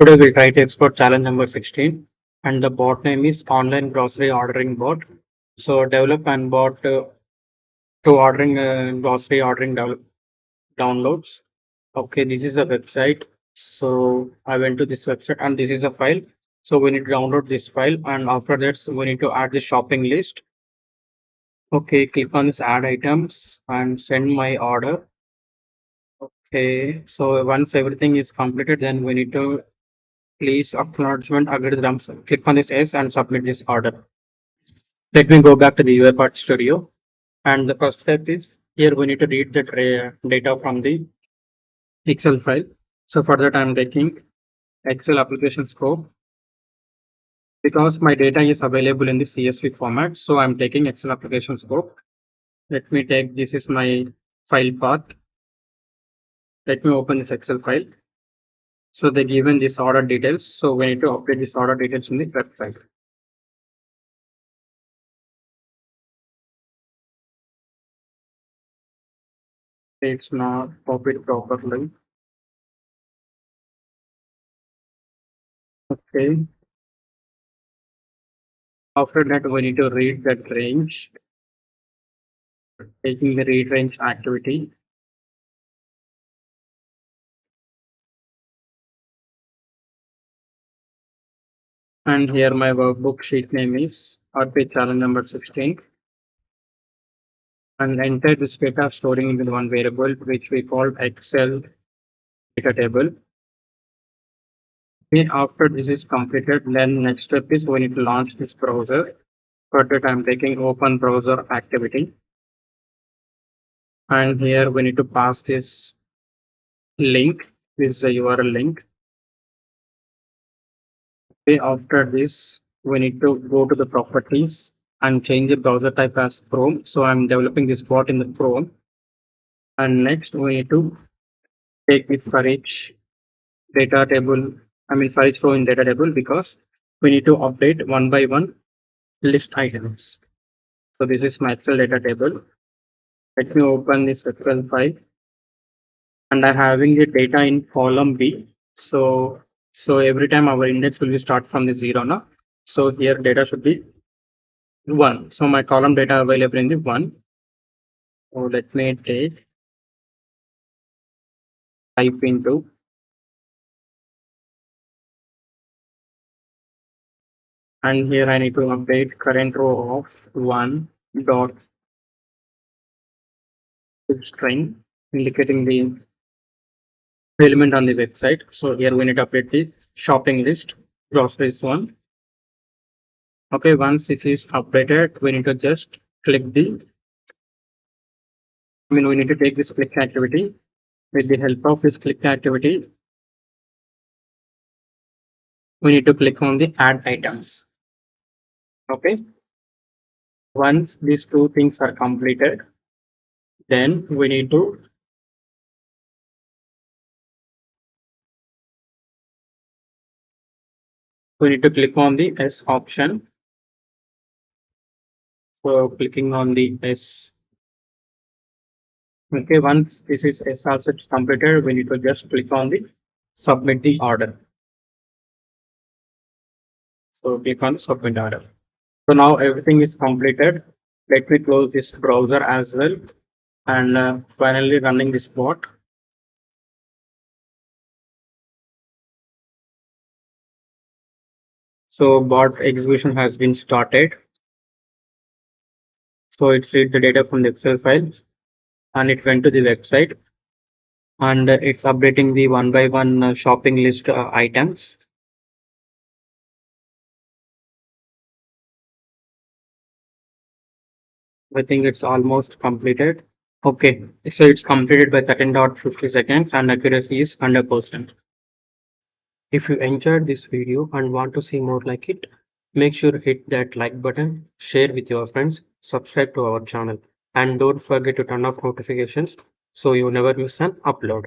Today we'll try to export challenge number 16 and the bot name is online grocery ordering bot. So develop and bot to ordering grocery ordering downloads. Okay, this is a website. So I went to this website and this is a file. So we need to download this file and after that we need to add the shopping list. Okay, click on this add items and send my order. Okay, so once everything is completed, then we need to please acknowledgement agree to the terms. Click on this S and submit this order. Let me go back to the Uipath studio. And the first step is here we need to read the data from the Excel file. So for that I'm taking Excel application scope because my data is available in the CSV format. So I'm taking Excel application scope. Let me take this is my file path. Let me open this Excel file. So they given this order details. So we need to update this order details in the website. It's not copied properly. Okay. After that, we need to read that range, taking the read range activity. And here my workbook sheet name is RPA Challenge number 16. And enter this data storing into the one variable, which we call Excel data table. Okay, after this is completed, then next step is we need to launch this browser. For that, I'm taking open browser activity. And here we need to pass this link. This is the URL link. Okay, after this, we need to go to the properties and change the browser type as Chrome. So I'm developing this bot in the Chrome. And next, we need to take the for each data table, for each row in data table because we need to update one by one list items. So this is my Excel data table. Let me open this Excel file and I'm having the data in column B. So every time our index will be start from the zero now. So here data should be 1. So my column data available in the 1. So let me type into and here I need to update current row of 1 dot string indicating the element on the website. So here we need to update the shopping list groceries one. Okay, once this is updated, we need to just click the we need to take this click activity. With the help of this click activity, we need to click on the add items. Okay, once these two things are completed, then we need to click on the S option. So clicking on the S. Okay, once this is S also is completed, we need to just click on the submit the order. So click on submit order. So now everything is completed. Let me close this browser as well and finally running this bot. So bot execution has been started. So it's read the data from the Excel file and it went to the website and it's updating the one by one shopping list items. I think it's almost completed. Okay, so it's completed by 13.50 seconds and accuracy is 100%. If you enjoyed this video and want to see more like it, make sure to hit that like button, share with your friends, subscribe to our channel, and don't forget to turn off notifications so you never miss an upload.